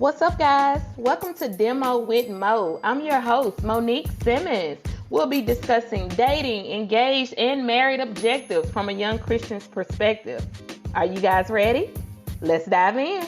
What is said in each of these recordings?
What's up, guys? Welcome to Demo with Mo. I'm your host, Monique Simmons. We'll be discussing dating, engaged, and married objectives from a young Christian's perspective. Are you guys ready? Let's dive in.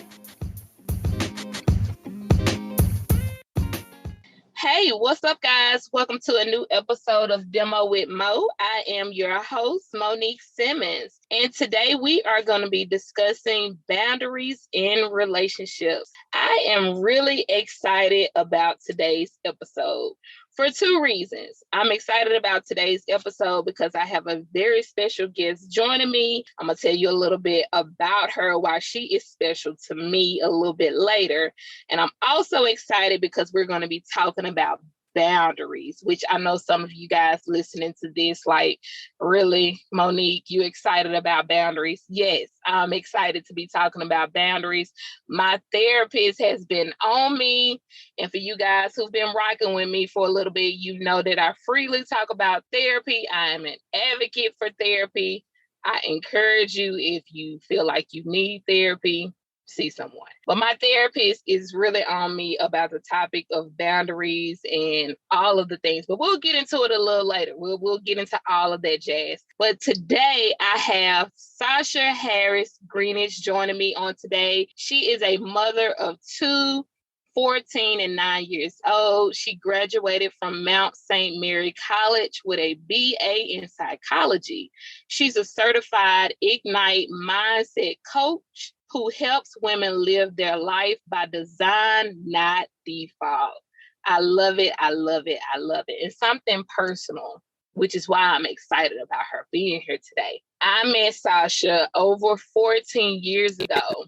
Hey, what's up, guys? Welcome to a new episode of Demo with Mo. I am your host, Monique Simmons, and today we are going to be discussing boundaries in relationships. I am really excited about today's episode for two reasons. I'm excited about today's episode because I have a very special guest joining me. I'm going to tell you a little bit about her, why she is special to me a little bit later. And I'm also excited because we're going to be talking about boundaries, which I know some of you guys listening to this, like, really, Monique, you excited about boundaries? Yes, I'm excited to be talking about boundaries. My therapist has been on me. And for you guys who've been rocking with me for a little bit, you know that I freely talk about therapy. I am an advocate for therapy. I encourage you, if you feel like you need therapy, see someone. But my therapist is really on me about the topic of boundaries and all of the things. But we'll get into it a little later. We'll get into all of that jazz. But today I have Sasha Harris-Greenidge joining me on today. She is a mother of two, 14 and 9 years old. She graduated from Mount St. Mary College with a BA in psychology. She's a certified Ignite mindset coach who helps women live their life by design, not default. I love it. I love it. I love it. It's something personal, which is why I'm excited about her being here today. I met Sasha over 14 years ago.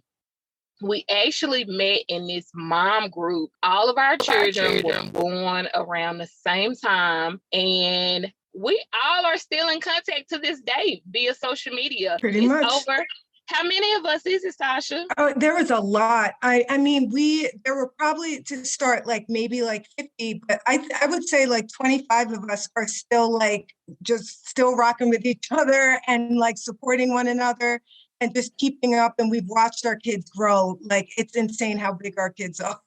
We actually met in this mom group. All of our children were born around the same time, and we all are still in contact to this day via social media. Pretty much. Over. How many of us is it, Sasha? There was a lot. I mean, there were probably, to start, maybe 50, but I would say 25 of us are still still rocking with each other and supporting one another and just keeping up. And we've watched our kids grow. It's insane how big our kids are.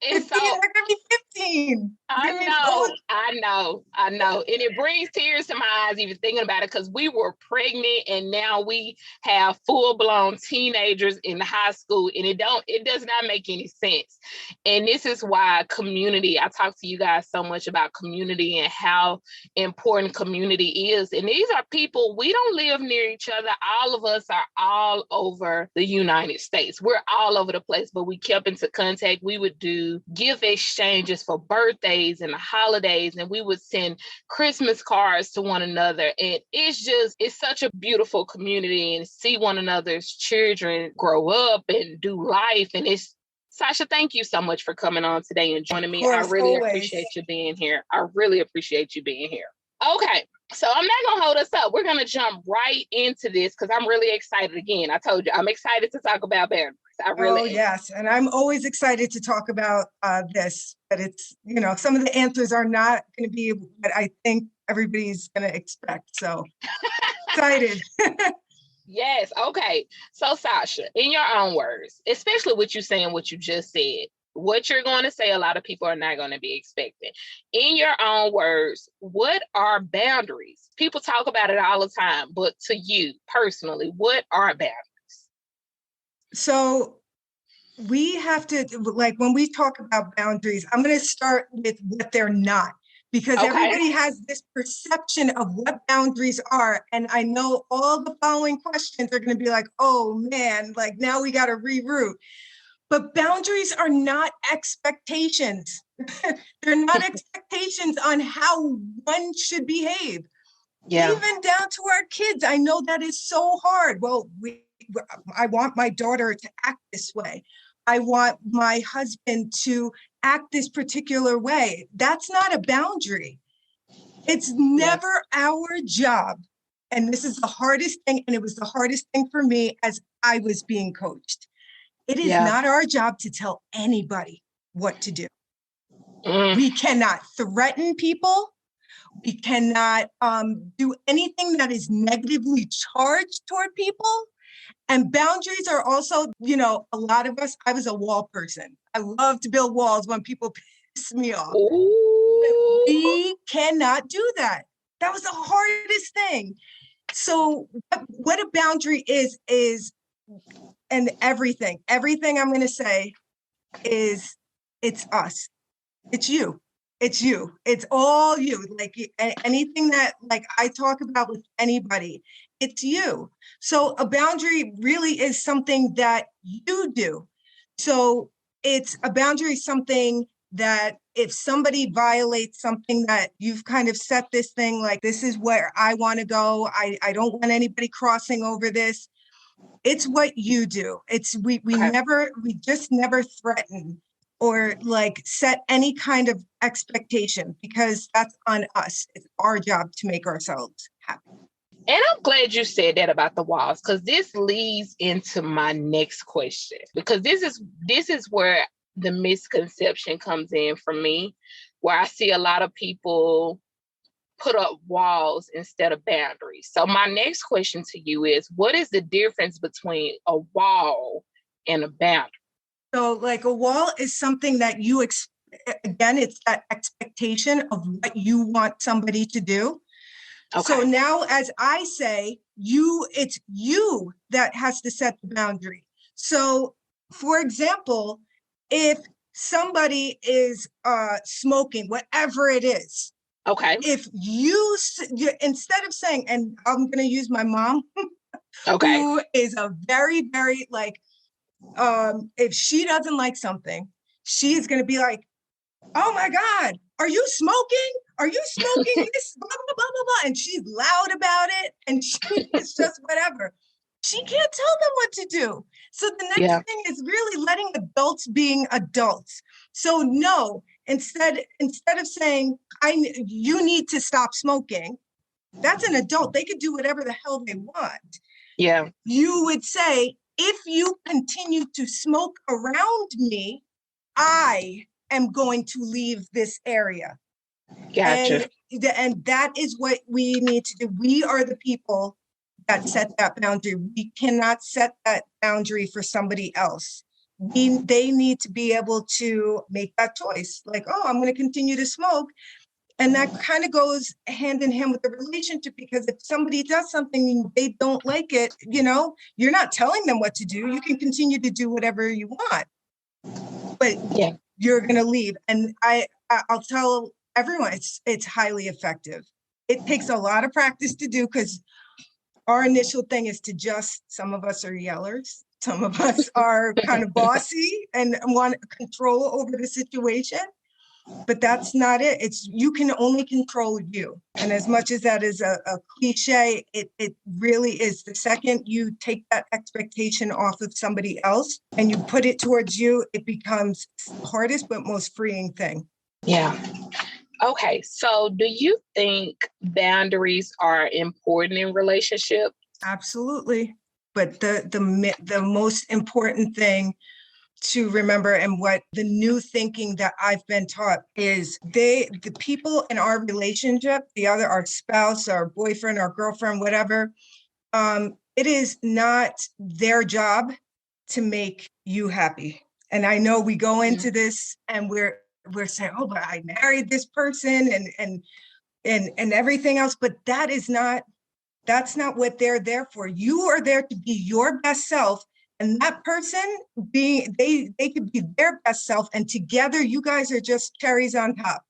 And 15, they're gonna be 15. I know. And it brings tears to my eyes even thinking about it, because we were pregnant and now we have full-blown teenagers in high school, and it does not make any sense. And this is why community, I talk to you guys so much about community and how important community is. And these are people, we don't live near each other. All of us are all over the United States. We're all over the place, but we kept into contact. We would do gift exchanges for birthdays and the holidays, and we would send Christmas cards to one another. And it's such a beautiful community, and see one another's children grow up and do life. And Sasha, thank you so much for coming on today and joining me. I really appreciate you being here. Okay, so I'm not going to hold us up. We're going to jump right into this because I'm really excited. Again, I told you, I'm excited to talk about boundaries. I really am. Yes. And I'm always excited to talk about this, but it's, some of the answers are not going to be what I think everybody's going to expect. So excited. Yes. Okay. So Sasha, in your own words, especially what you saying, what you just said, what you're going to say, a lot of people are not going to be expecting. In your own words, what are boundaries? People talk about it all the time, but to you personally, what are boundaries? So we have to, when we talk about boundaries, I'm going to start with what they're not, because everybody has this perception of what boundaries are. And I know all the following questions are going to be like, oh man, now we got to reroute. But boundaries are not expectations. They're not expectations on how one should behave. Yeah. Even down to our kids. I know that is so hard. Well, I want my daughter to act this way. I want my husband to act this particular way. That's not a boundary. It's never our job. And this is the hardest thing. And it was the hardest thing for me as I was being coached. It is not our job to tell anybody what to do. We cannot threaten people. We cannot do anything that is negatively charged toward people. And boundaries are also, a lot of us, I was a wall person. I love to build walls when people piss me off. Ooh. We cannot do that. That was the hardest thing. So what a boundary is, and everything I'm going to say is, it's us. It's you. It's you. It's all you. Like anything that like I talk about with anybody, it's you. So a boundary really is something that you do. So it's a boundary, something that if somebody violates something that you've kind of set this thing, like, this is where I want to go. I don't want anybody crossing over this. It's what you do. It's we just never threaten or like set any kind of expectation, because that's on us. It's our job to make ourselves happy. And I'm glad you said that about the walls, because this leads into my next question, because this is where the misconception comes in for me, where I see a lot of people put up walls instead of boundaries. So my next question to you is, what is the difference between a wall and a boundary? So like a wall is something that again, it's that expectation of what you want somebody to do. Okay. So now, as I say, it's you that has to set the boundary. So for example, if somebody is smoking, whatever it is, okay. If you instead of saying, and I'm going to use my mom, okay, who is a very, very like, if she doesn't like something, she's going to be like, oh my God, are you smoking? Are you smoking this? Blah, blah, blah, blah, blah. And she's loud about it. And she's just whatever. She can't tell them what to do. So the next thing is really letting adults being adults. So no, instead of saying, you need to stop smoking, that's an adult. They could do whatever the hell they want. Yeah. You would say, if you continue to smoke around me, I am going to leave this area. Gotcha. And that is what we need to do. We are the people that set that boundary. We cannot set that boundary for somebody else. They need to be able to make that choice. Like, oh, I'm going to continue to smoke. And that kind of goes hand in hand with the relationship, because if somebody does something and they don't like it, you're not telling them what to do. You can continue to do whatever you want, but you're going to leave. And I'll tell everyone, it's highly effective. It takes a lot of practice to do, because our initial thing is some of us are yellers. Some of us are kind of bossy and want control over the situation. But that's not it. You can only control you. And as much as that is a cliche, it really is. The second you take that expectation off of somebody else and you put it towards you, it becomes the hardest but most freeing thing. Yeah. Okay. So do you think boundaries are important in relationships? Absolutely. But the most important thing to remember, and what the new thinking that I've been taught, is the people in our relationship, our spouse, our boyfriend, our girlfriend, whatever, it is not their job to make you happy. And I know we go into this and we're saying, oh, but I married this person and everything else, but that's not what they're there for. You are there to be your best self. And that person they could be their best self. And together you guys are just cherries on top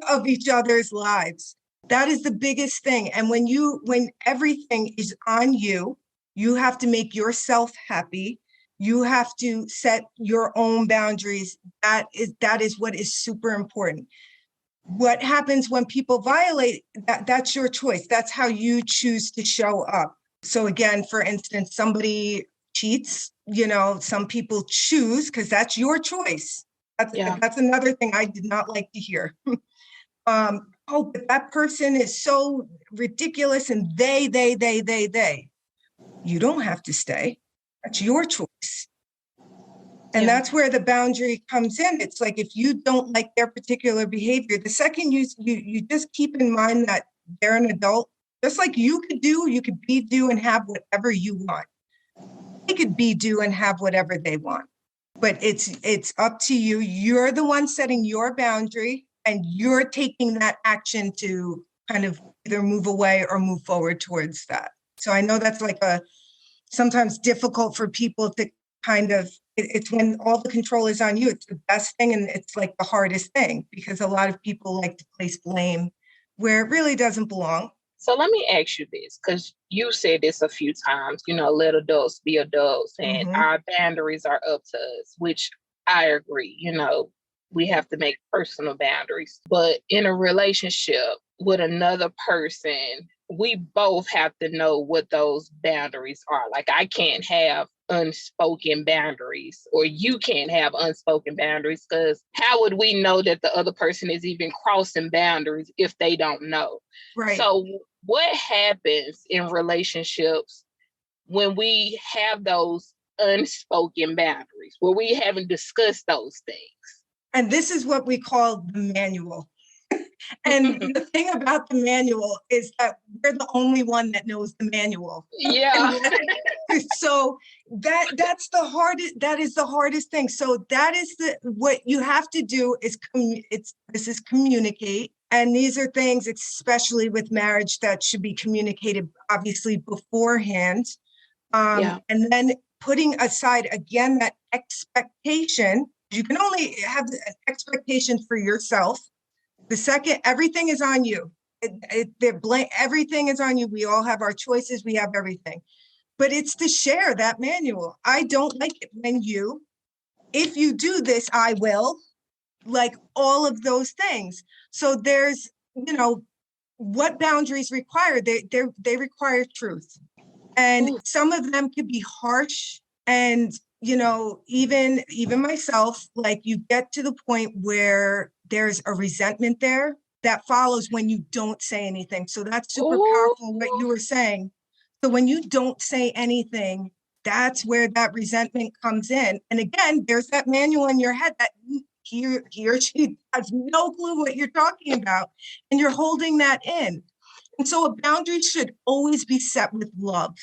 of each other's lives. That is the biggest thing. And when everything is on you, you have to make yourself happy. You have to set your own boundaries. That is what is super important. What happens when people violate that's your choice. That's how you choose to show up. So again, for instance, somebody cheats, some people choose, because that's your choice. That's another thing I did not like to hear. But that person is so ridiculous, and they. You don't have to stay. That's your choice. And that's where the boundary comes in. It's like, if you don't like their particular behavior, the second you just keep in mind that they're an adult, just like you could do and have whatever you want. they could do and have whatever they want. But it's up to you. You're the one setting your boundary, and you're taking that action to kind of either move away or move forward towards that. So I know that's like sometimes difficult for people to kind of, it's when all the control is on you. It's the best thing, and it's like the hardest thing, because a lot of people like to place blame where it really doesn't belong. So let me ask you this, because you said this a few times, let adults be adults, and our boundaries are up to us, which I agree. We have to make personal boundaries. But in a relationship with another person, we both have to know what those boundaries are. Like, I can't have unspoken boundaries, or you can't have unspoken boundaries, because how would we know that the other person is even crossing boundaries if they don't know? Right. So what happens in relationships when we have those unspoken boundaries, where we haven't discussed those things? And this is what we call the manual. And the thing about the manual is that we're the only one that knows the manual. Yeah. So that's the hardest. That is the hardest thing. So that is what you have to do is this is communicate. And these are things, especially with marriage, that should be communicated obviously beforehand. And then putting aside again that expectation. You can only have an expectation for yourself. The second, everything is on you. Everything is on you. We all have our choices. We have everything. But it's to share that manual. I don't like it when if you do this, I will, like all of those things. So there's, what boundaries require. They require truth. And some of them could be harsh. And, even myself, like, you get to the point where there's a resentment there that follows when you don't say anything. So that's super powerful, what you were saying. So when you don't say anything, that's where that resentment comes in. And again, there's that manual in your head that he or she has no clue what you're talking about, and you're holding that in. And so a boundary should always be set with love,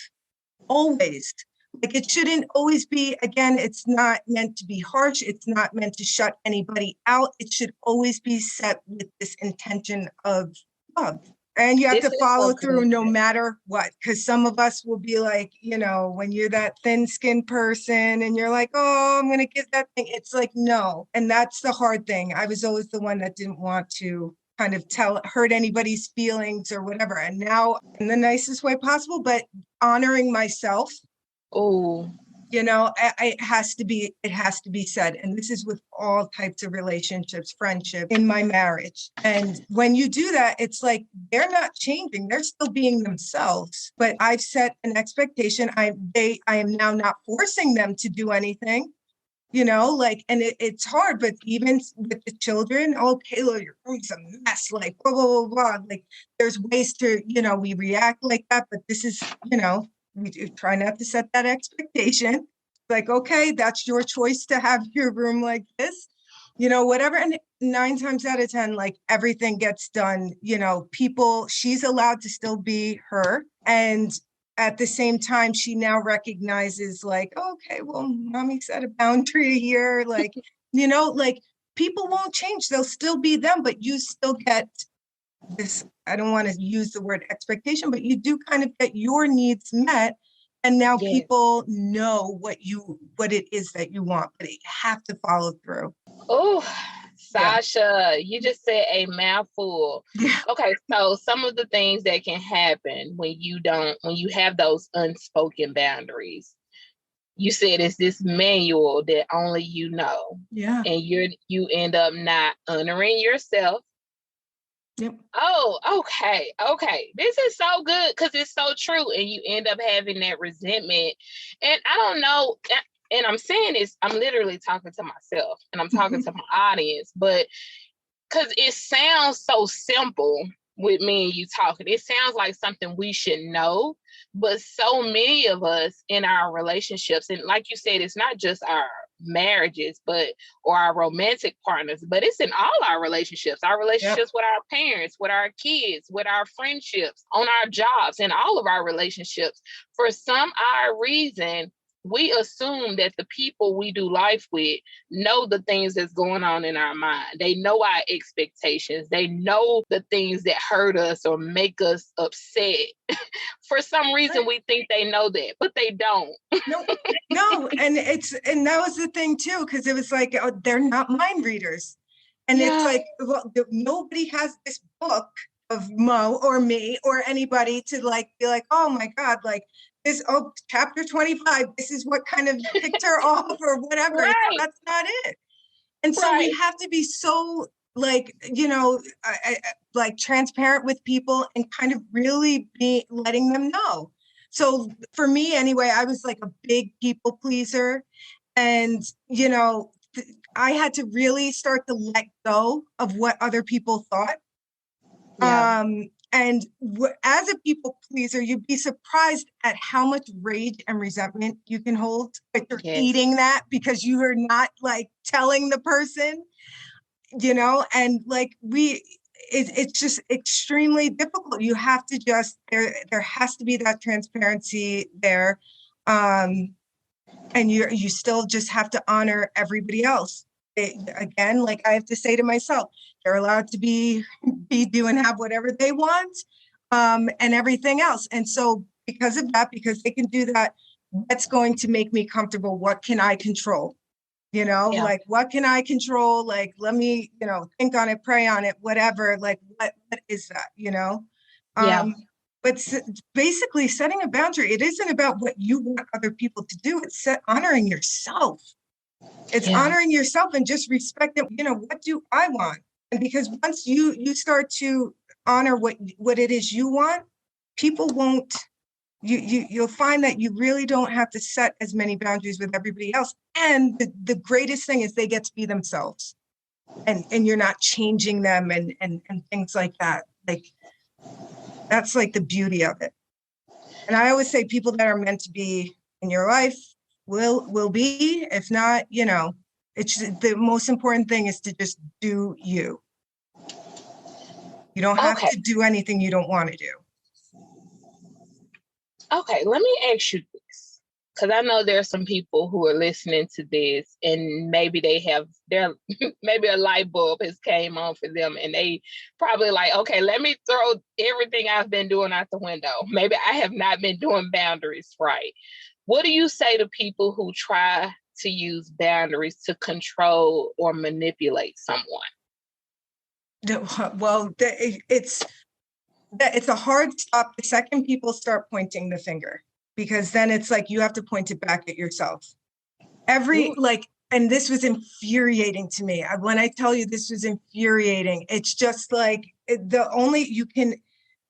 always. Like, it shouldn't always be, again, it's not meant to be harsh. It's not meant to shut anybody out. It should always be set with this intention of love. And you have to follow through no matter what, because some of us will be like, when you're that thin-skinned person and you're like, oh, I'm going to get that thing. It's like, no. And that's the hard thing. I was always the one that didn't want to kind of hurt anybody's feelings or whatever. And now, in the nicest way possible, but honoring myself. It has to be said. And this is with all types of relationships, friendship, in my marriage. And when you do that, it's like, they're not changing. They're still being themselves. But I've set an expectation. I am now not forcing them to do anything. And it's hard, but even with the children, oh, Kayla, your room's a mess, like, blah, blah, blah, blah. Like, there's ways to, we react like that, but this is, we do try not to set that expectation. Like, okay, that's your choice to have your room like this, whatever. And 9 times out of 10, like, everything gets done, she's allowed to still be her. And at the same time, she now recognizes, like, okay, well, mommy set a boundary here. Like, like, people won't change. They'll still be them, but you still get this, I don't want to use the word expectation, but you do kind of get your needs met. And now people know what it is that you want, but you have to follow through. Oh, Sasha, you just said a mouthful. Yeah. Okay, so some of the things that can happen when you have those unspoken boundaries. You said it's this manual that only you know. Yeah. And you end up not honoring yourself. Yep. Oh, okay. This is so good, because it's so true. And you end up having that resentment. And I don't know, and I'm saying this, I'm literally talking to myself and I'm talking to my audience, but because it sounds so simple with me and you talking, it sounds like something we should know, but so many of us in our relationships, and like you said, it's not just our marriages, or our romantic partners, but it's in all our relationships with our parents, with our kids, with our friendships, on our jobs, in all of our relationships. For some odd reason, we assume that the people we do life with know the things that's going on in our mind. They know our expectations. They know the things that hurt us or make us upset. For some reason, we think they know that, but they don't. No. And that was the thing too, because it was like, oh, they're not mind readers. And it's like, well, nobody has this book of Mo or me or anybody to like be like, oh my God, like this, chapter 25, this is what kind of picked her off or whatever. Right. That's not it. And so we have to be so like, like transparent with people and kind of really be letting them know. So for me anyway, I was like a big people pleaser. And, I had to really start to let go of what other people thought. Yeah. And as a people pleaser, you'd be surprised at how much rage and resentment you can hold, but you're eating that because you are not like telling the person, and like it's just extremely difficult. You have to just, there has to be that transparency there. And you still just have to honor everybody else. Again, like I have to say to myself, they're allowed to be do and have whatever they want, and everything else. And so because of that, because they can do that, that's going to make me comfortable. What can I control? Like, what can I control? Like, let me, think on it, pray on it, whatever. Like, what is that, But basically setting a boundary, it isn't about what you want other people to do. It's honoring yourself. It's honoring yourself and just respecting, what do I want? And because once you start to honor what it is you want, people won't, you'll find that you really don't have to set as many boundaries with everybody else. And the greatest thing is they get to be themselves and you're not changing them and things like that. Like, that's like the beauty of it. And I always say people that are meant to be in your life will be, if not, it's the most important thing is to just do you. You don't have to do anything you don't want to do. Okay, let me ask you this, because I know there are some people who are listening to this and maybe maybe a light bulb has came on for them and they probably like, okay, let me throw everything I've been doing out the window. Maybe I have not been doing boundaries right. What do you say to people who try to use boundaries to control or manipulate someone? Well, it's a hard stop the second people start pointing the finger, because then it's like you have to point it back at yourself. And this was infuriating to me. When I tell you this was infuriating, it's just like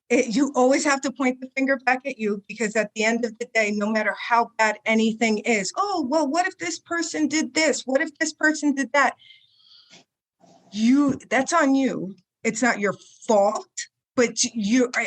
you always have to point the finger back at you, because at the end of the day, no matter how bad anything is, oh, well, what if this person did this? What if this person did that? That's on you. It's not your fault. But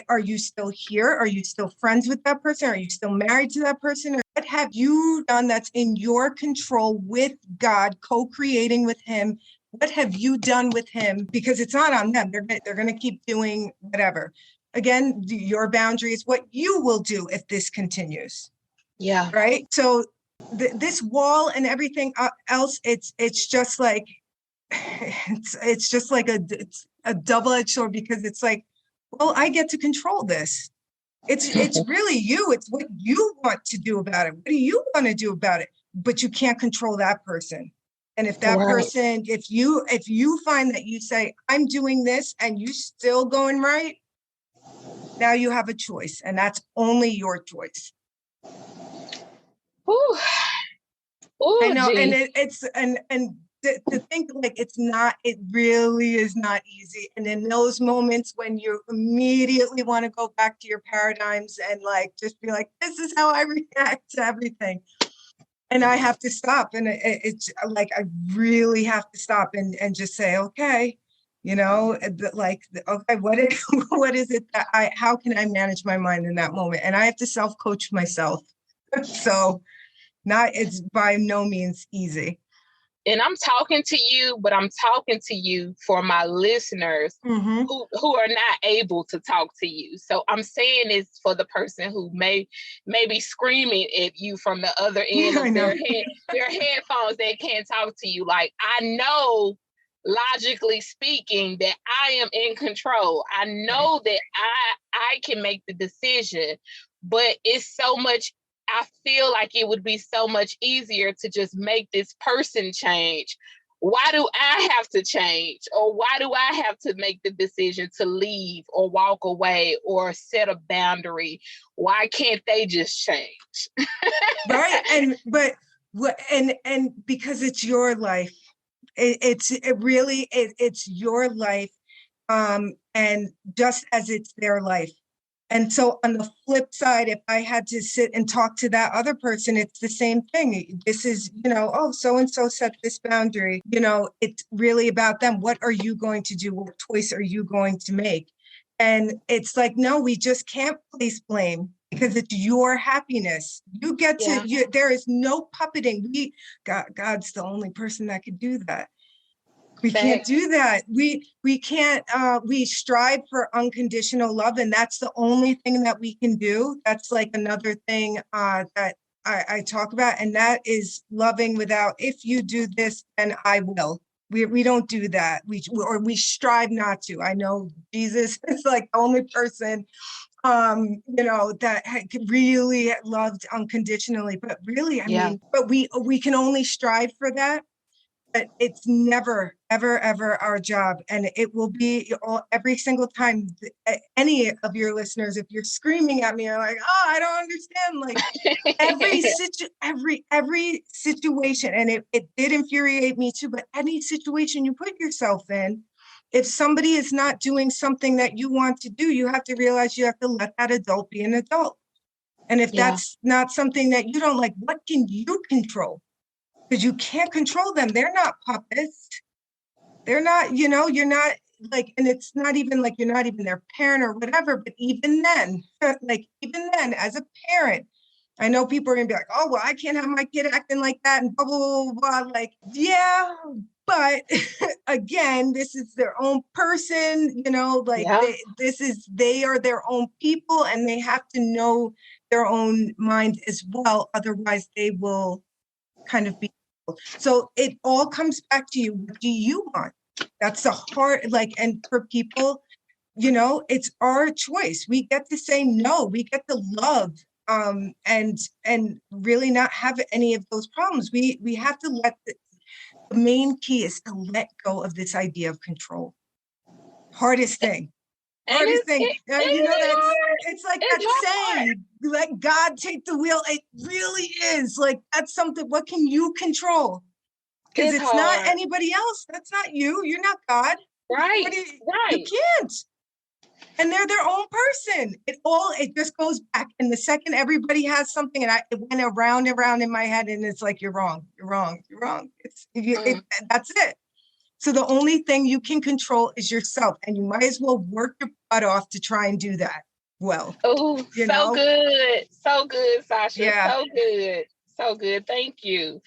are you still here? Are you still friends with that person? Are you still married to that person? Or what have you done that's in your control with God, co-creating with him? What have you done with him? Because it's not on them. They're going to keep doing whatever. Again, your boundary is what you will do if this continues. Yeah. Right. So this wall and everything else, it's just like, it's just like a double-edged sword, because it's like, well, I get to control this. It's really you. It's what you want to do about it. What do you want to do about it? But you can't control that person. And if that person, if you find that you say, I'm doing this and you still going right, now you have a choice, and that's only your choice. Ooh. Ooh, I know, and to think like it really is not easy. And in those moments when you immediately want to go back to your paradigms and like just be like, this is how I react to everything. And I have to stop. And it's like, I really have to stop and just say, okay, like, okay, what is it that how can I manage my mind in that moment? And I have to self-coach myself. So it's by no means easy. and I'm talking to you, but I'm talking to you for my listeners who are not able to talk to you. So I'm saying this for the person who may be screaming at you from the other end of their headphones that can't talk to you. Like, I know, logically speaking, that I am in control. I know that I can make the decision, but it's so much. I feel like it would be so much easier to just make this person change. Why do I have to change? Or why do I have to make the decision to leave or walk away or set a boundary? Why can't they just change? Right. And because it's your life, it's your life. And just as it's their life. And so on the flip side, if I had to sit and talk to that other person, it's the same thing. This is, oh, so-and-so set this boundary. It's really about them. What are you going to do? What choice are you going to make? And it's like, no, we just can't place blame because it's your happiness. You get to, there is no puppeting. God's the only person that could do that. We can't do that. We can't, we strive for unconditional love, and that's the only thing that we can do. That's like another thing that I talk about, and that is loving without, if you do this, then I will. We don't do that. We strive not to. I know Jesus is like the only person, that really loved unconditionally, but really, I mean, but we can only strive for that. But it's never, ever, ever our job. And it will be every single time any of your listeners, if you're screaming at me, you're like, oh, I don't understand. Like every situation, and it did infuriate me too, but any situation you put yourself in, if somebody is not doing something that you want to do, you have to realize you have to let that adult be an adult. And if that's not something that you don't like, what can you control? Because you can't control them. They're not puppets. They're not, you're not like, and it's not even like you're not even their parent or whatever. But even then, as a parent, I know people are going to be like, oh, well, I can't have my kid acting like that and blah, blah, blah, blah. Like, yeah, but again, this is their own person, they are their own people, and they have to know their own mind as well. Otherwise, they will kind of be. So it all comes back to you. What do you want? That's the hard, and for people, it's our choice. We get to say no. We get to love, and really not have any of those problems. We have to let the main key is to let go of this idea of control. Hardest thing. Hardest thing. It's like that saying, let God take the wheel. It really is like, that's something. What can you control? Because it's not anybody else. That's not you. You're not God. Right. You can't. And they're their own person. It just goes back. And the second everybody has something, and it went around and around in my head, and it's like, you're wrong. You're wrong. You're wrong. That's it. So the only thing you can control is yourself, and you might as well work your butt off to try and do that well. Oh, good. So good, Sasha. Yeah. So good. So good. Thank you.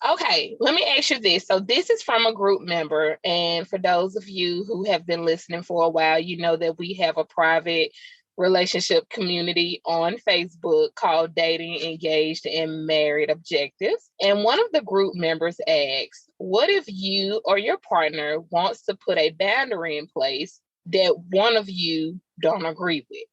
Okay, let me ask you this. So this is from a group member. And for those of you who have been listening for a while, you know that we have a private relationship community on Facebook called Dating, Engaged, and Married Objectives. And one of the group members asks, what if you or your partner wants to put a boundary in place that one of you don't agree with?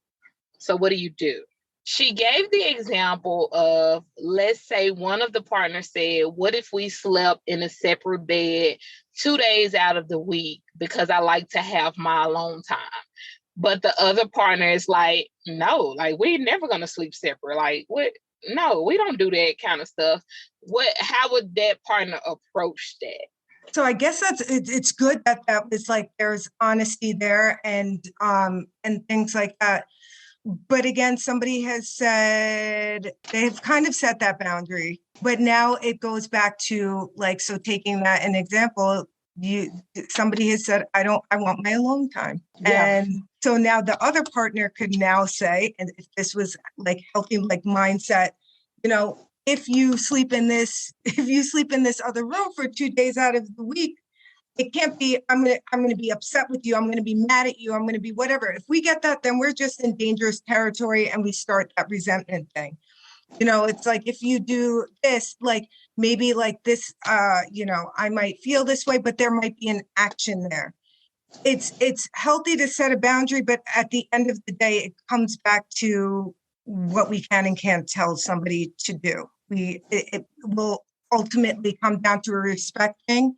So what do? She gave the example of, let's say one of the partners said, what if we slept in a separate bed 2 days out of the week because I like to have my alone time? But the other partner is like, no, like, we're never going to sleep separate. Like, what? No, we don't do that kind of stuff. How would that partner approach that? So I guess it's good that was like, there's honesty there and things like that. But again, somebody has said, they've kind of set that boundary, but now it goes back to like, so taking that an example, somebody has said, I want my alone time. Yeah. And so now the other partner could now say, and if this was like healthy, like mindset, if you sleep in this other room for 2 days out of the week, it can't be, I'm gonna be upset with you. I'm gonna be mad at you. I'm gonna be whatever. If we get that, then we're just in dangerous territory and we start that resentment thing. It's like, if you do this, like maybe like this, I might feel this way, but there might be an action there. It's healthy to set a boundary, but at the end of the day, it comes back to what we can and can't tell somebody to do. It will ultimately come down to a respect thing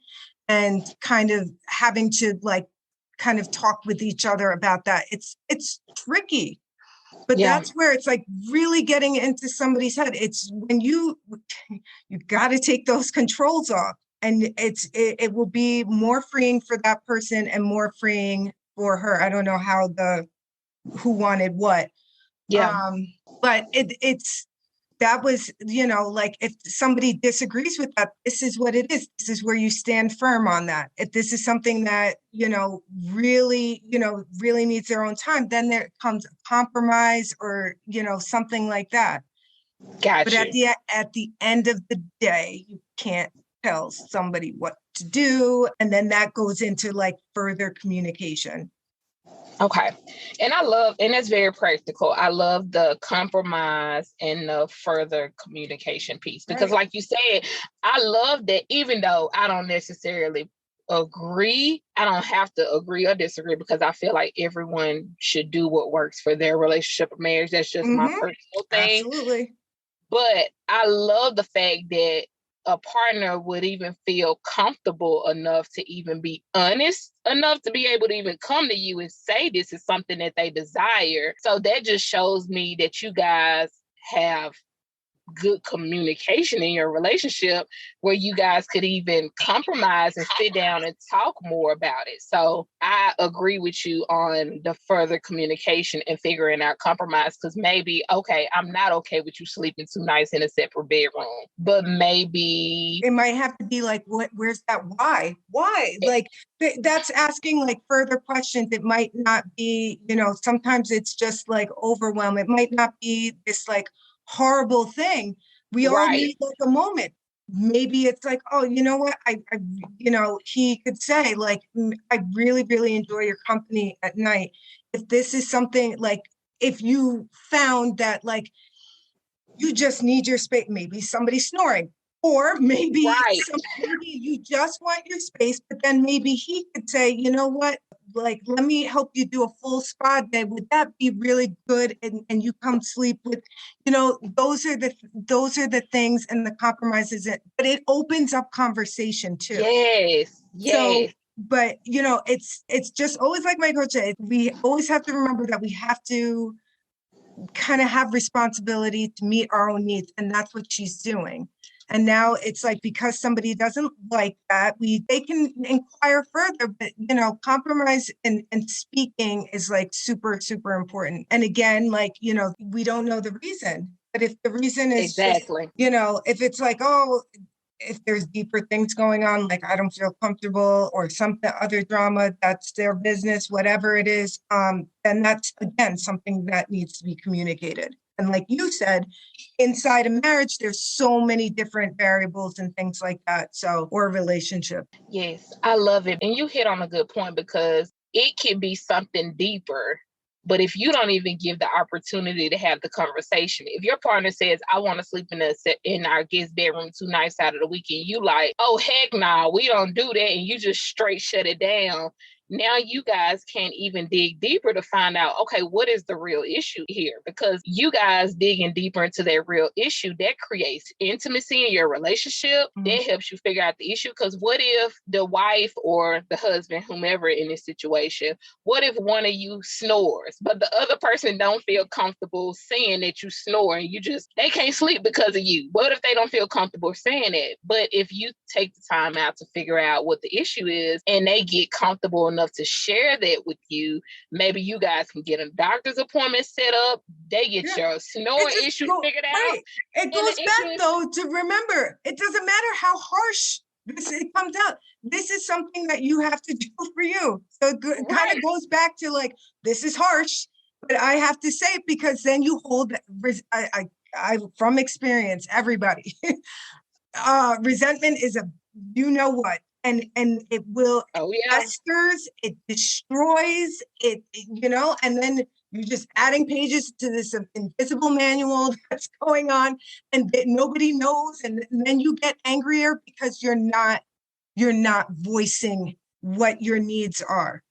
and kind of having to like kind of talk with each other about that. It's tricky, but that's where it's like really getting into somebody's head. It's when you got to take those controls off, and it will be more freeing for that person and more freeing for her. I don't know who wanted what. But it's that was, like if somebody disagrees with that, this is what it is. This is where you stand firm on that. If this is something that, really needs their own time, then there comes a compromise or, something like that. Gotcha. But at the end of the day, you can't tell somebody what to do. And then that goes into like further communication. Okay. And that's very practical. I love the compromise and the further communication piece, because like you said, I love that even though I don't necessarily agree, I don't have to agree or disagree, because I feel like everyone should do what works for their relationship or marriage. That's just my personal thing. Absolutely. But I love the fact that a partner would even feel comfortable enough to even be honest enough to be able to even come to you and say this is something that they desire. So that just shows me that you guys have good communication in your relationship, where you guys could even compromise and sit down and talk more about it. So I agree with you on the further communication and figuring out compromise, because maybe, okay, I'm not okay with you sleeping two nights in a separate bedroom, but maybe it might have to be like, where's that why? Like that's asking like further questions. It might not be, sometimes it's just like overwhelm. It might not be this like horrible thing. We all need like a moment. Maybe it's like, oh, you know what? I he could say like, I really, really enjoy your company at night. If this is something like, if you found that like, you just need your space, maybe somebody's snoring, or maybe you just want your space, but then maybe he could say, you know what? Like, let me help you do a full spa day. Would that be really good? And you come sleep with, those are the things and the compromises. But it opens up conversation too. Yes. So, but it's just always like my coach said, we always have to remember that we have to kind of have responsibility to meet our own needs, and that's what she's doing. And now it's like, because somebody doesn't like that, they can inquire further, but compromise and speaking is like super, super important. And again, like, we don't know the reason, but if the reason is just, if it's like, oh, if there's deeper things going on, like I don't feel comfortable or something, other drama, that's their business, whatever it is, then that's, again, something that needs to be communicated. And like you said, inside a marriage, there's so many different variables and things like that. So, or a relationship. Yes, I love it. And you hit on a good point, because it can be something deeper. But if you don't even give the opportunity to have the conversation, if your partner says, I want to sleep in our guest bedroom 2 nights out of the week, and you like, oh, heck no, we don't do that, and you just straight shut it down, now you guys can't even dig deeper to find out, okay, what is the real issue here? Because you guys digging deeper into that real issue, that creates intimacy in your relationship. That helps you figure out the issue. Because what if the wife or the husband, whomever in this situation, what if one of you snores, but the other person don't feel comfortable saying that you snore, and they can't sleep because of you? What if they don't feel comfortable saying it? But if you take the time out to figure out what the issue is, and they get comfortable enough to share that with you, maybe you guys can get a doctor's appointment set up. They get your snoring issue figured out. It goes back though to remember, it doesn't matter how harsh it comes out. This is something that you have to do for you. So it kind of goes back to like, this is harsh, but I have to say it, because then you hold, from experience, everybody, resentment is a, you know what, and it will, festers, it destroys it, and then you're just adding pages to this invisible manual that's going on, and that nobody knows, and then you get angrier because you're not voicing what your needs are.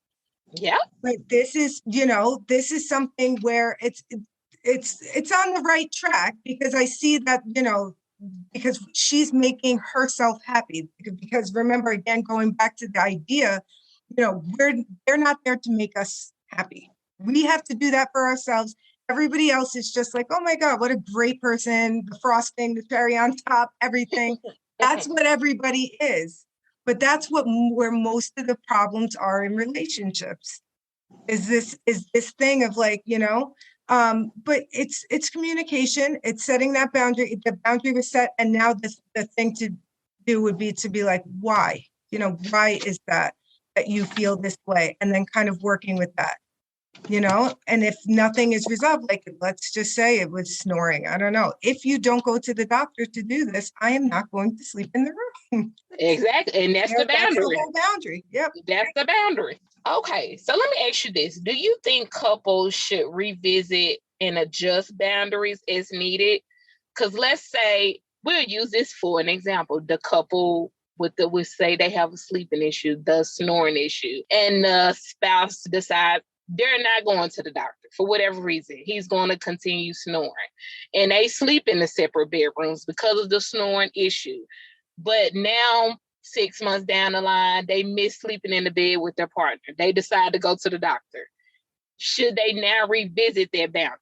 Yeah. But this is something where it's on the right track, because I see that, because she's making herself happy. Because remember, again, going back to the idea, they're not there to make us happy. We have to do that for ourselves. Everybody else is just like, oh my God, what a great person, the frosting, the cherry on top, everything. That's what everybody is. But that's where most of the problems are in relationships, is this thing of like, but it's communication. It's setting that boundary. The boundary was set, and now the thing to do would be to be like, why? Why is that you feel this way? And then kind of working with that, and if nothing is resolved, like, let's just say it was snoring. I don't know. If you don't go to the doctor to do this, I am not going to sleep in the room. Exactly. And that's the boundary. That's the whole boundary. Yep. That's the boundary. Okay. So let me ask you this. Do you think couples should revisit and adjust boundaries as needed? Because let's say, we'll use this for an example. The couple we say they have a sleeping issue, the snoring issue, and the spouse decides they're not going to the doctor for whatever reason. He's going to continue snoring. And they sleep in the separate bedrooms because of the snoring issue. But now, 6 months down the line, they miss sleeping in the bed with their partner. They decide to go to the doctor. Should they now revisit their boundary?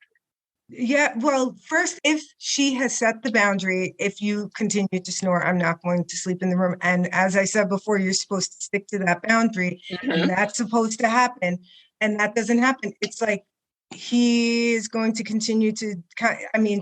Yeah, well, first, if she has set the boundary, if you continue to snore, I'm not going to sleep in the room. And as I said before, you're supposed to stick to that boundary, and that's supposed to happen. And that doesn't happen. It's like, he is going to continue to,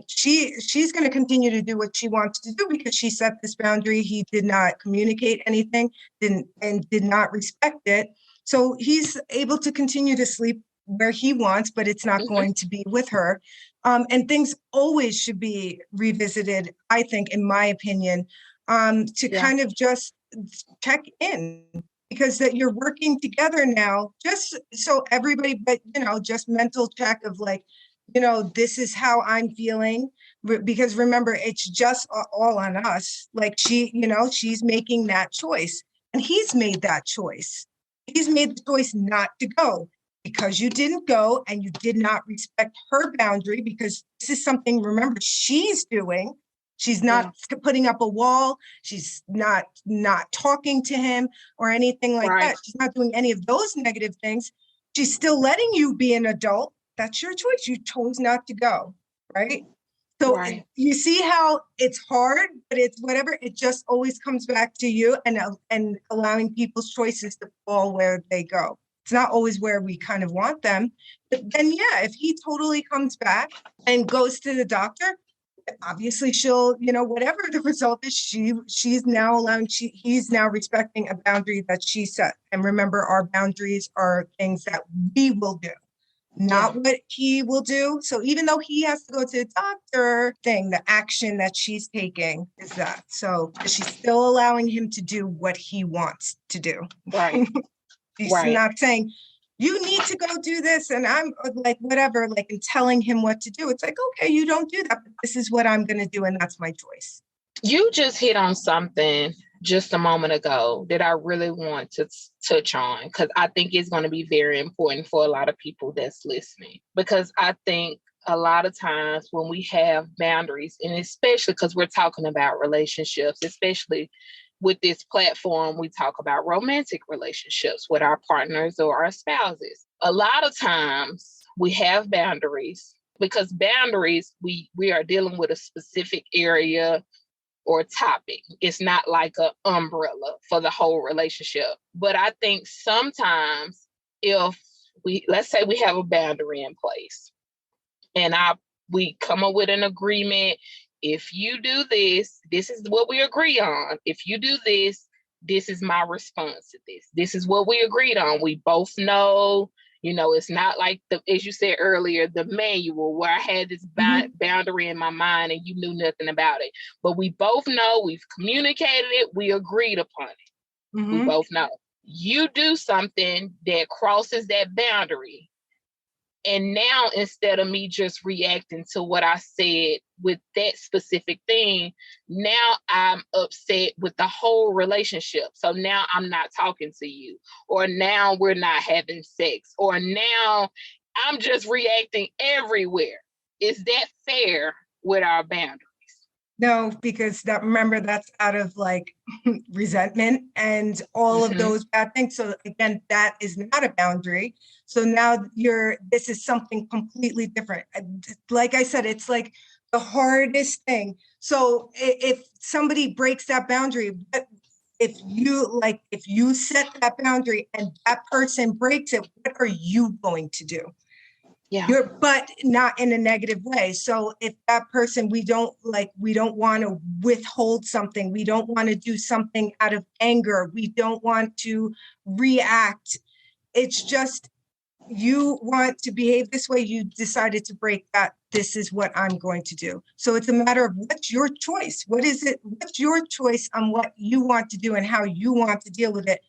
she's going to continue to do what she wants to do because she set this boundary. He did not communicate anything, did not respect it. So he's able to continue to sleep where he wants, but it's not going to be with her. And things always should be revisited, I think, in my opinion, to kind of just check in, because that you're working together now, just so everybody, but, just mental check of like, this is how I'm feeling, because remember, it's just all on us. Like she's making that choice, and he's made that choice. He's made the choice not to go, because you didn't go and you did not respect her boundary, because this is something, remember, she's doing. She's not putting up a wall. She's not talking to him or anything like that. She's not doing any of those negative things. She's still letting you be an adult. That's your choice. You chose not to go, right? So you see how it's hard, but it's whatever. It just always comes back to you and allowing people's choices to fall where they go. It's not always where we kind of want them. But then, if he totally comes back and goes to the doctor, obviously she'll, whatever the result is, he's now respecting a boundary that she set. And remember, our boundaries are things that we will do, not what he will do. So even though he has to go to the doctor the action that she's taking is that. So she's still allowing him to do what he wants to do. Right. She's not saying, you need to go do this, and I'm like, whatever, like, and telling him what to do. It's like, okay, you don't do that, but this is what I'm going to do, and that's my choice. You just hit on something just a moment ago that I really want to touch on, because I think it's going to be very important for a lot of people that's listening. Because I think a lot of times when we have boundaries, and especially because we're talking about relationships, especially with this platform, we talk about romantic relationships with our partners or our spouses. A lot of times we have boundaries because boundaries, we are dealing with a specific area or topic. It's not like an umbrella for the whole relationship. But I think sometimes if let's say we have a boundary in place and we come up with an agreement. If you do this, this is what we agree on. If you do this, this is my response to this. This is what we agreed on. We both know It's not like as you said earlier, the manual where I had this boundary in my mind and you knew nothing about it. But we both know, we've communicated it, we agreed upon it. We both know. You do something that crosses that boundary. And now, instead of me just reacting to what I said with that specific thing, now I'm upset with the whole relationship. So now I'm not talking to you, or now we're not having sex, or now I'm just reacting everywhere. Is that fair with our boundaries? No, because remember, that's out of like resentment and all of those bad things. So again, that is not a boundary. So now this is something completely different. Like I said, it's like the hardest thing. So if somebody breaks that boundary, if you set that boundary and that person breaks it, what are you going to do? Yeah. But not in a negative way. So if that person, we don't want to withhold something. We don't want to do something out of anger. We don't want to react. It's just, you want to behave this way. You decided to break that. This is what I'm going to do. So it's a matter of what's your choice? What is it? What's your choice on what you want to do and how you want to deal with it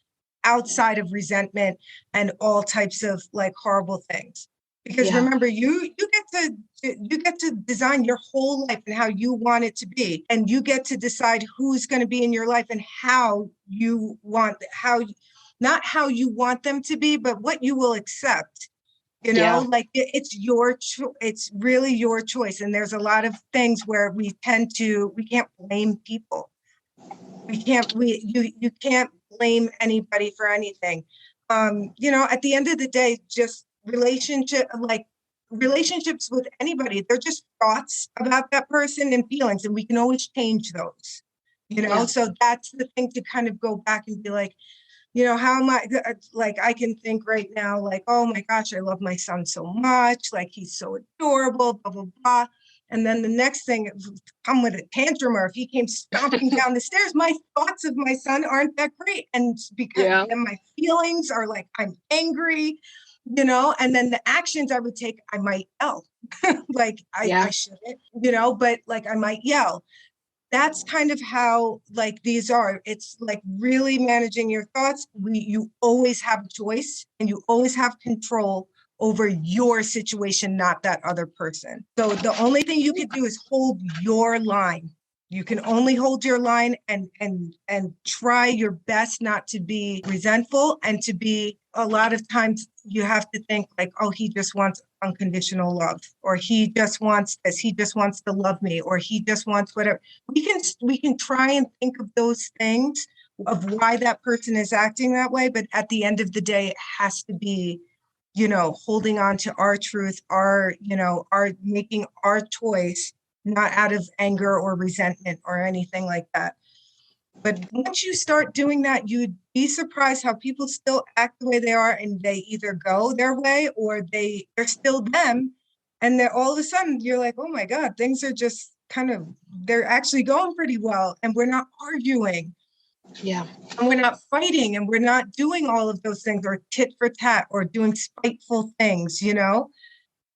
outside of resentment and all types of like horrible things? Because remember, you get to design your whole life and how you want it to be, and you get to decide who's going to be in your life and not how you want them to be, but what you will accept. Like it's it's really your choice. And there's a lot of things where we can't blame people. You can't blame anybody for anything. At the end of the day, just relationships with anybody, they're just thoughts about that person and feelings, and we can always change those, so that's the thing, to kind of go back and be like, how am I, like, I can think right now, like, oh my gosh, I love my son so much, like he's so adorable, blah, blah, blah. And then the next thing, come with a tantrum, or if he came stomping down the stairs, my thoughts of my son aren't that great. And because then my feelings are like, I'm angry, and then the actions I would take, I might yell. Like I shouldn't, but like I might yell. That's kind of how like these are. It's like really managing your thoughts. You always have a choice and you always have control over your situation, not that other person. So the only thing you can do is hold your line. You can only hold your line and try your best not to be resentful, and to be, a lot of times you have to think like, oh, he just wants unconditional love, or he just wants this, he just wants to love me, or he just wants whatever. We can try and think of those things of why that person is acting that way, but at the end of the day, it has to be, holding on to our truth, our making our choice, not out of anger or resentment or anything like that. But once you start doing that, you'd be surprised how people still act the way they are, and they either go their way or they're still them. And then all of a sudden you're like, oh my God, things are just they're actually going pretty well. And we're not arguing. Yeah. And we're not fighting, and we're not doing all of those things, or tit for tat, or doing spiteful things,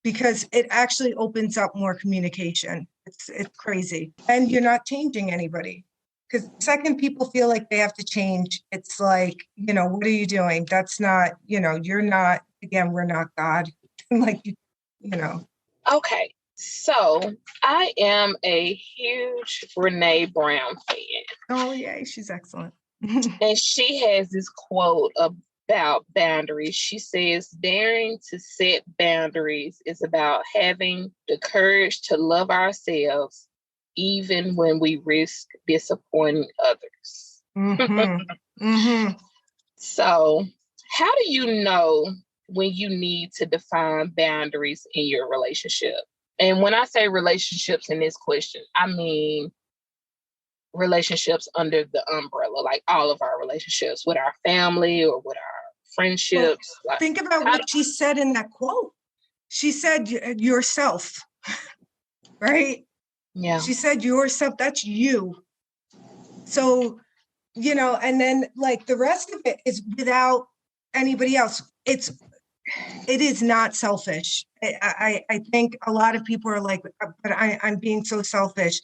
because it actually opens up more communication. It's crazy. And you're not changing anybody. Because the second people feel like they have to change, it's like, what are you doing? That's not, you're not, again, we're not God. Like, Okay. So I am a huge Brene Brown fan. Oh, yay. She's excellent. And she has this quote about boundaries. She says, daring to set boundaries is about having the courage to love ourselves, even when we risk disappointing others. So, how do you know when you need to define boundaries in your relationship? And when I say relationships in this question, I mean relationships under the umbrella, like all of our relationships with our family or with our friendships. Well, think about what she said in that quote. She said yourself, right? Yeah. She said yourself, that's you. So, and then like the rest of it is without anybody else. It's it is not selfish. I think a lot of people are like, but I'm being so selfish.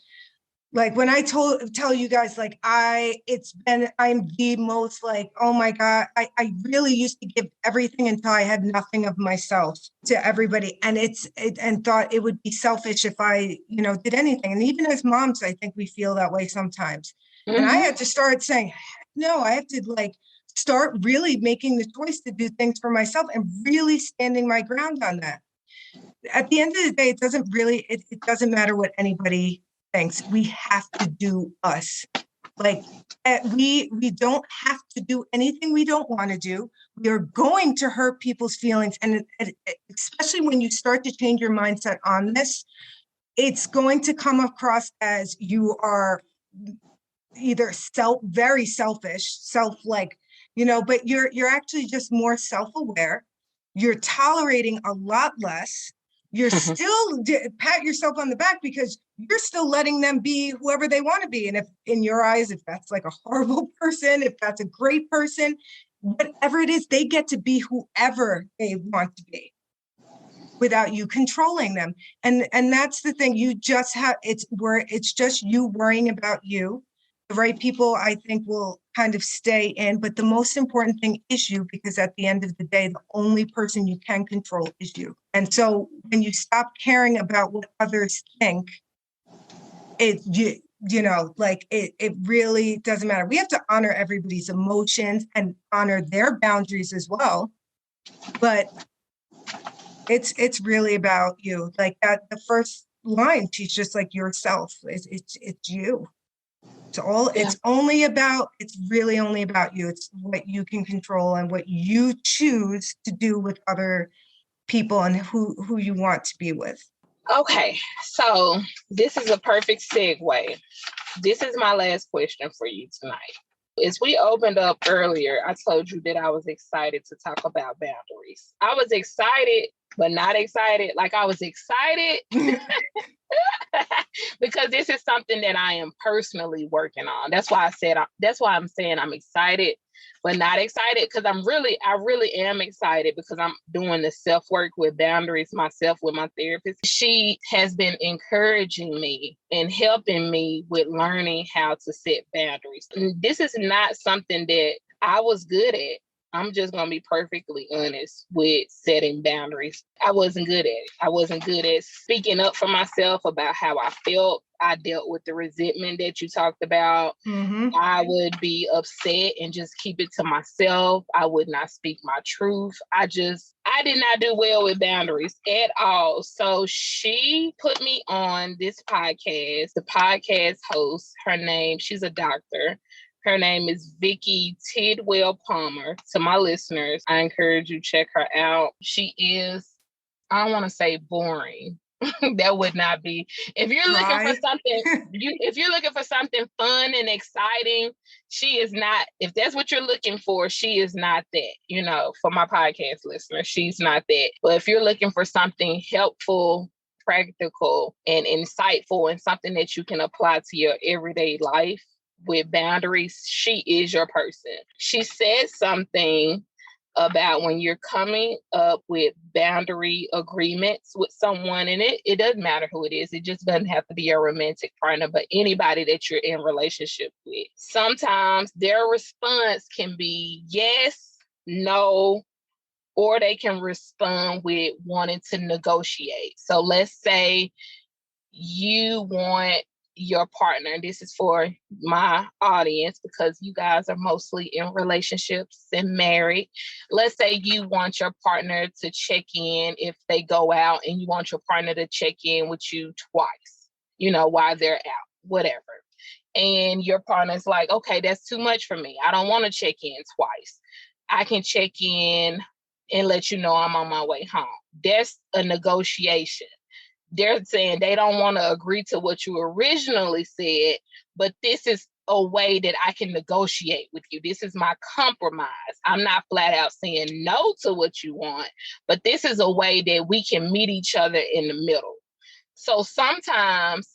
Like when I tell you guys, like I'm the most like, oh my God, I really used to give everything until I had nothing of myself to everybody. And and thought it would be selfish if I, did anything. And even as moms, I think we feel that way sometimes. Mm-hmm. And I had to start saying, no, I have to like start really making the choice to do things for myself and really standing my ground on that. At the end of the day, it doesn't matter what anybody thinks. We have to do us. Like we don't have to do anything we don't want to do. We are going to hurt people's feelings. And especially when you start to change your mindset on this, it's going to come across as you are either very selfish, but you're actually just more self-aware. You're tolerating a lot less. You're still pat yourself on the back because you're still letting them be whoever they want to be. And if in your eyes, if that's like a horrible person, if that's a great person, whatever it is, they get to be whoever they want to be without you controlling them. And that's the thing. You just have, it's just you worrying about you. The right people, I think, will kind of stay in. But the most important thing is you, because at the end of the day, the only person you can control is you. And so when you stop caring about what others think, it really doesn't matter. We have to honor everybody's emotions and honor their boundaries as well. But it's really about you. Like that, the first line, she's just like yourself. It's you. It's really only about you. It's what you can control and what you choose to do with other people and who you want to be with. Okay, so this is a perfect segue. This is my last question for you tonight. As we opened up earlier, I told you that I was excited to talk about boundaries. I was excited, but not excited. Like I was excited because this is something that I am personally working on. That's why I'm saying I'm excited, but not excited, because I really am excited because I'm doing the self-work with boundaries myself with my therapist. She has been encouraging me and helping me with learning how to set boundaries. And this is not something that I was good at. I'm just going to be perfectly honest with setting boundaries. I wasn't good at it. I wasn't good at speaking up for myself about how I felt. I dealt with the resentment that you talked about. Mm-hmm. I would be upset and just keep it to myself. I would not speak my truth. I did not do well with boundaries at all. So she put me on this podcast. The podcast host, she's a doctor. Her name is Vicki Tidwell Palmer. To my listeners, I encourage you to check her out. She is, I don't want to say boring. That would not be. If you're looking for something, if you're looking for something fun and exciting, she is not. If that's what you're looking for, she is not that. For my podcast listeners, she's not that. But if you're looking for something helpful, practical, and insightful, and something that you can apply to your everyday life with boundaries, she is your person. She said something about when you're coming up with boundary agreements with someone, and it doesn't matter who it is. It just doesn't have to be a romantic partner, but anybody that you're in relationship with. Sometimes their response can be yes, no, or they can respond with wanting to negotiate. So let's say you want your partner, and this is for my audience because you guys are mostly in relationships and married. Let's say you want your partner to check in if they go out, and you want your partner to check in with you twice, while they're out, whatever. And your partner's like, okay, that's too much for me. I don't want to check in twice. I can check in and let you know I'm on my way home. That's a negotiation. They're saying they don't want to agree to what you originally said, but this is a way that I can negotiate with you. This is my compromise. I'm not flat out saying no to what you want, but this is a way that we can meet each other in the middle. So sometimes,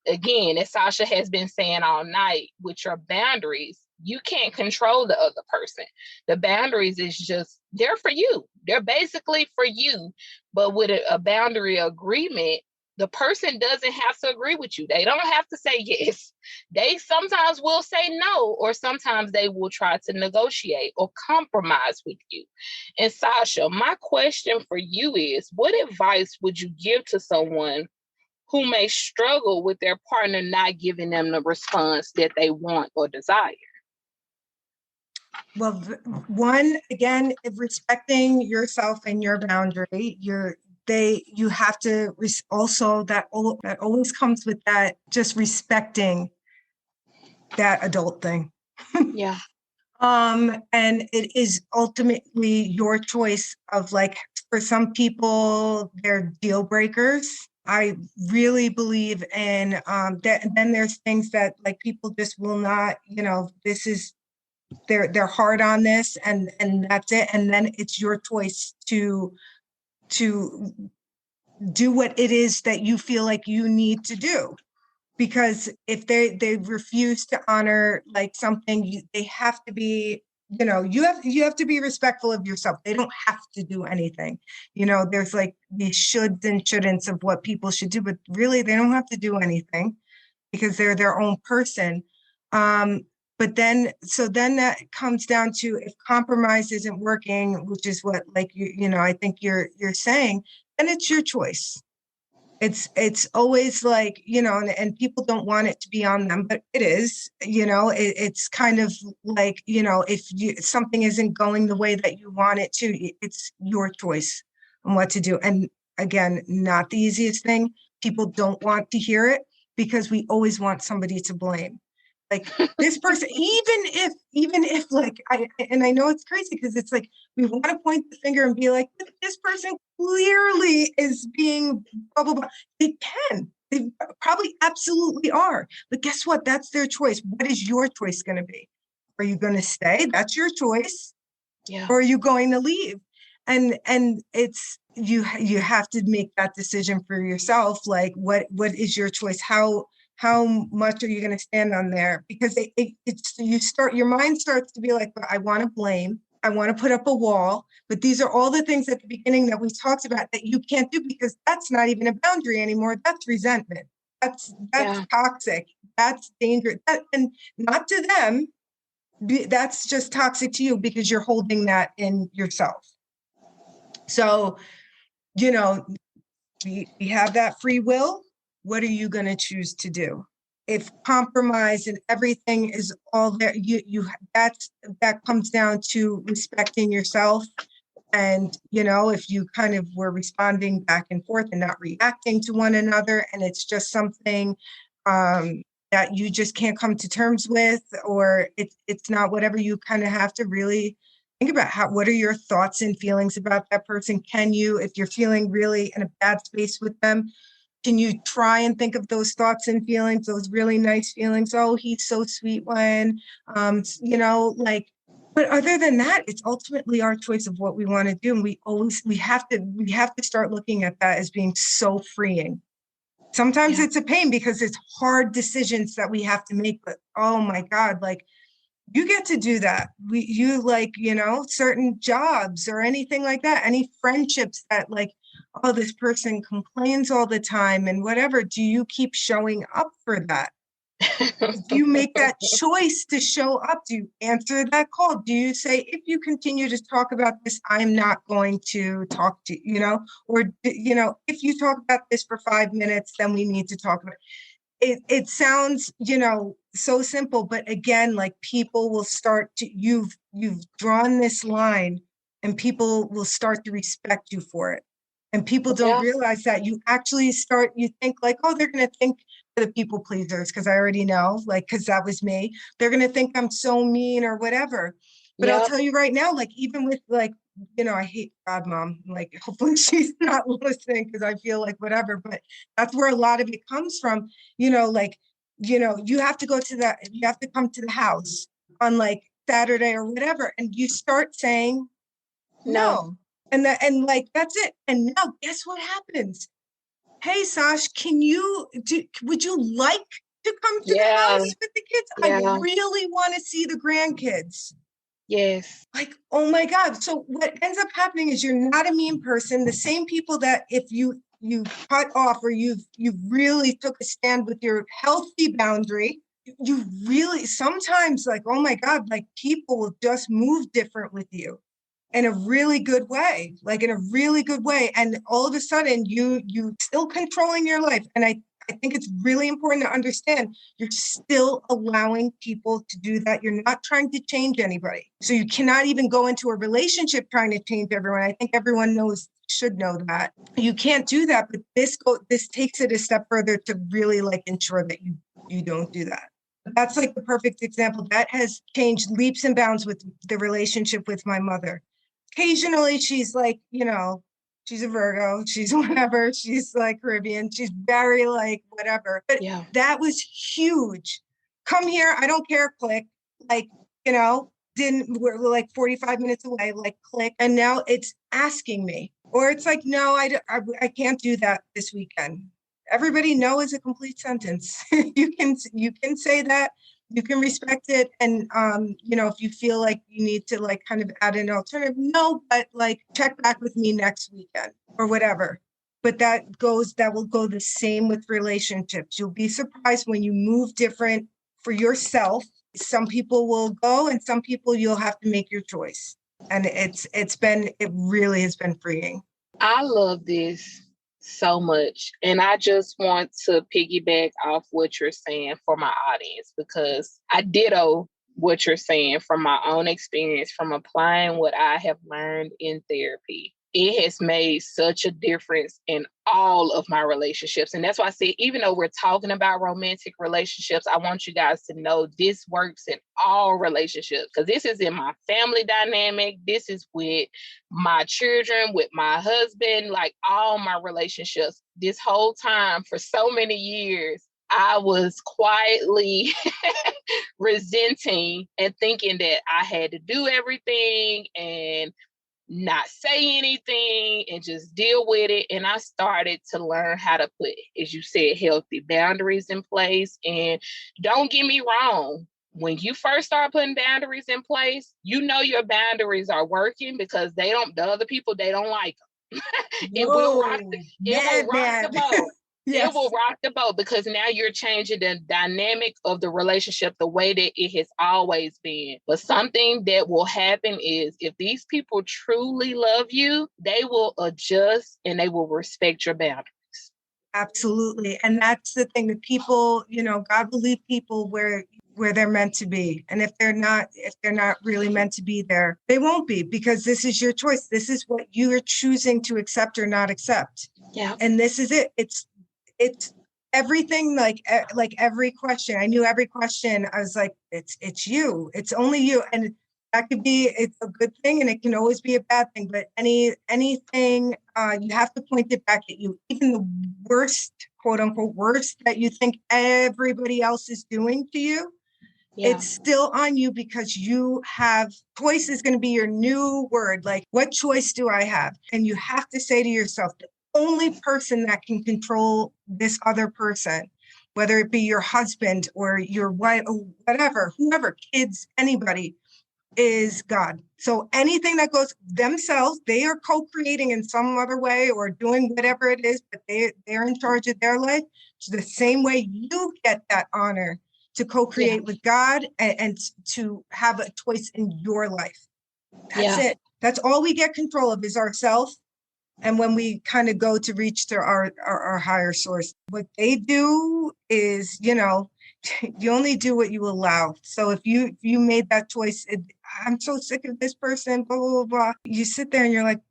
again, as Sasha has been saying all night with your boundaries, You can't control the other person. The boundaries is just, they're for you. They're basically for you. But with a boundary agreement, the person doesn't have to agree with you. They don't have to say yes. They sometimes will say no, or sometimes they will try to negotiate or compromise with you. And Sasha, my question for you is, what advice would you give to someone who may struggle with their partner not giving them the response that they want or desire? Well, one, again, respecting yourself and your boundary, you have to also, that always comes with that, just respecting that adult thing. Yeah. And it is ultimately your choice of, like, for some people, they're deal breakers. I really believe in that. And then there's things that, like, people just will not, this is, they're hard on this, and that's it. And then it's your choice to do what it is that you feel like you need to do. Because if they refuse to honor, like, something, they have to be, you have to be respectful of yourself. They don't have to do anything. There's, like, these shoulds and shouldn'ts of what people should do, but really they don't have to do anything because they're their own person. But then that comes down to, if compromise isn't working, which is what, like, I think you're saying, then it's your choice. It's always like, and people don't want it to be on them, but it is, it's kind of like, if something isn't going the way that you want it to, it's your choice on what to do. And again, not the easiest thing. People don't want to hear it because we always want somebody to blame. Like, this person, even if like, I know it's crazy because it's like, we want to point the finger and be like, this person clearly is being blah, blah, blah. They probably absolutely are. But guess what? That's their choice. What is your choice going to be? Are you going to stay? That's your choice. Yeah. Or are you going to leave? And it's, you have to make that decision for yourself. Like, what is your choice? How much are you going to stand on there? Because your mind starts to be like, I want to blame, I want to put up a wall, but these are all the things at the beginning that we talked about that you can't do, because that's not even a boundary anymore. That's resentment. That's toxic. That's dangerous. And not to them. That's just toxic to you because you're holding that in yourself. So, we have that free will. What are you going to choose to do? If compromise and everything is all there, that comes down to respecting yourself. And, if you kind of were responding back and forth and not reacting to one another, and it's just something that you just can't come to terms with, or it's not, whatever, you kind of have to really think about what are your thoughts and feelings about that person. Can you, if you're feeling really in a bad space with them, can you try and think of those thoughts and feelings, those really nice feelings? Oh, he's so sweet when, but other than that, it's ultimately our choice of what we want to do. And we have to start looking at that as being so freeing. Sometimes it's a pain because it's hard decisions that we have to make, but oh my God, like, you get to do that. Certain jobs or anything like that, any friendships that, like, oh, this person complains all the time and whatever. Do you keep showing up for that? Do you make that choice to show up? Do you answer that call? Do you say, if you continue to talk about this, I'm not going to talk to you, or, if you talk about this for 5 minutes, then we need to talk about it. It sounds, so simple, but again, like, people will start to, you've drawn this line, and people will start to respect you for it. And people don't realize that you actually you think like, oh, they're going to think the people pleasers, because I already know, like, because that was me. They're going to think I'm so mean or whatever. But I'll tell you right now, like, even with, like, I hate godmom, like, hopefully she's not listening, because I feel like whatever, but that's where a lot of it comes from. You have to you have to come to the house on, like, Saturday or whatever, and you start saying no. And like, that's it. And now guess what happens? Hey, Sash, would you like to come to the house with the kids. I really want to see the grandkids. Yes. Like, oh my God. So what ends up happening is you're not a mean person. The same people that if you cut off or you've really took a stand with your healthy boundary, you really sometimes like, oh my God, like people will just move different with you in a really good way, like in a really good way. And all of a sudden you still controlling your life. And I think it's really important to understand you're still allowing people to do that. You're not trying to change anybody. So you cannot even go into a relationship trying to change everyone. I think everyone should know that. You can't do that, but this takes it a step further to really like ensure that you don't do that. That's like the perfect example. That has changed leaps and bounds with the relationship with my mother. Occasionally she's like, she's a Virgo, she's whatever, she's like Caribbean, she's very like whatever. But that was huge. Come here, I don't care, click. Like, we're like 45 minutes away, like click. And now it's asking me. Or it's like, no, I can't do that this weekend. Everybody no is a complete sentence. You can say that. You can respect it. And, if you feel like you need to like kind of add an alternative, no, but like check back with me next weekend or whatever. But that will go the same with relationships. You'll be surprised when you move different for yourself. Some people will go and some people you'll have to make your choice. And it really has been freeing. I love this so much. And I just want to piggyback off what you're saying for my audience, because I ditto what you're saying from my own experience, from applying what I have learned in therapy. It has made such a difference in all of my relationships. And that's why I say, even though we're talking about romantic relationships, I want you guys to know this works in all relationships, because this is in my family dynamic. This is with my children, with my husband, like all my relationships. This whole time for so many years, I was quietly resenting and thinking that I had to do everything and not say anything and just deal with it. And I started to learn how to put, as you said, healthy boundaries in place. And don't get me wrong, when you first start putting boundaries in place, your boundaries are working because the other people, they don't like them. It will rock the boat. Yes. It will rock the boat because now you're changing the dynamic of the relationship the way that it has always been. But something that will happen is if these people truly love you, they will adjust and they will respect your boundaries. Absolutely. And that's the thing that people, God will leave people where they're meant to be. And if they're not really meant to be there, they won't be, because this is your choice. This is what you are choosing to accept or not accept. Yeah. And this is it. It's everything, like every question. I knew every question. I was like, it's you. It's only you. And that could be, it's a good thing and it can always be a bad thing. But anything, you have to point it back at you. Even the worst, quote unquote, worst that you think everybody else is doing to you, it's still on you, because you have choice is going to be your new word. Like, what choice do I have? And you have to say to yourself, the only person that can control this other person, whether it be your husband or your wife or whatever, whoever, kids, anybody, is God. So anything that goes themselves, they are co-creating in some other way or doing whatever it is, but they're in charge of their life. So the same way you get that honor to co-create with God and to have a choice in your life. That's it. That's all we get control of is ourselves. And when we kind of go to reach to our higher source, what they do is, you only do what you allow. So if you made that choice, I'm so sick of this person, blah, blah, blah, blah. You sit there and you're like,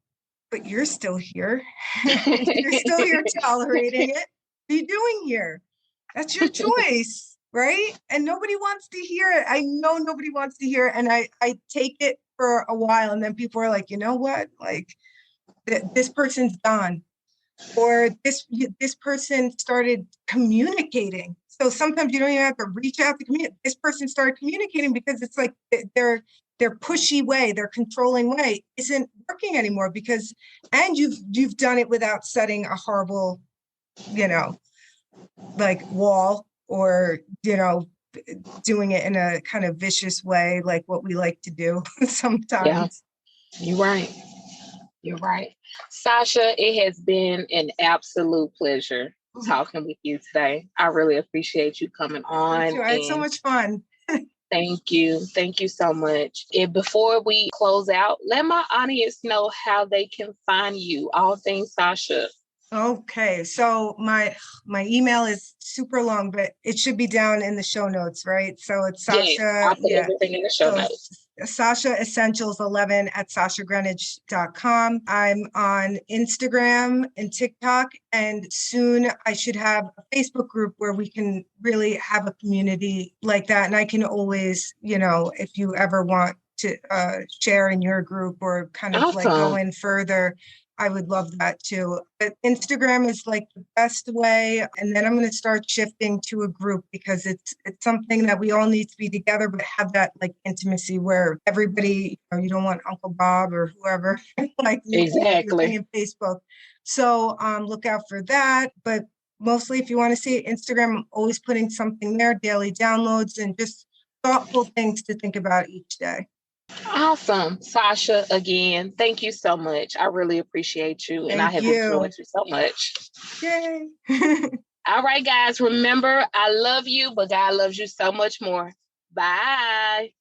but you're still here. You're still here tolerating it. What are you doing here? That's your choice, right? And nobody wants to hear it. I know nobody wants to hear it. And I take it for a while. And then people are like, you know what? Like, this person's gone, or this person started communicating. So sometimes you don't even have to reach out to communicate. This person started communicating because it's like their pushy way, their controlling way isn't working anymore, because, and you've done it without setting a horrible, like wall or, doing it in a kind of vicious way, like what we like to do sometimes. Yeah, you're right. You're right. Sasha, it has been an absolute pleasure talking with you today. I really appreciate you coming on. I had so much fun. Thank you. Thank you so much. And before we close out, let my audience know how they can find you, all things Sasha. Okay, so my email is super long, but it should be down in the show notes, right? So it's Sasha. I'll put everything in the show notes. Sasha Essentials 11 at SashaGreenidge.com. I'm on Instagram and TikTok, and soon I should have a Facebook group where we can really have a community like that. And I can always, if you ever want to share in your group or kind of like go in further, I would love that too. But Instagram is like the best way. And then I'm going to start shifting to a group because it's something that we all need to be together, but have that like intimacy where everybody, you don't want Uncle Bob or whoever like exactly in Facebook. So look out for that. But mostly if you want to see Instagram, I'm always putting something there, daily downloads and just thoughtful things to think about each day. Awesome. Sasha, again, thank you so much. I really appreciate you. And I have enjoyed you so much. Yay. All right, guys, remember, I love you, but God loves you so much more. Bye.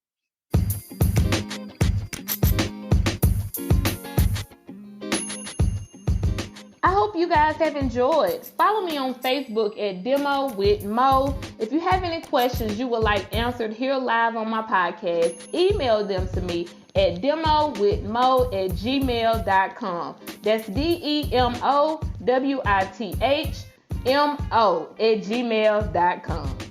I hope you guys have enjoyed. Follow me on Facebook at Demo with Mo. If you have any questions you would like answered here live on my podcast, email them to me at demowithmo@gmail.com. That's DEMOWITHMO@gmail.com.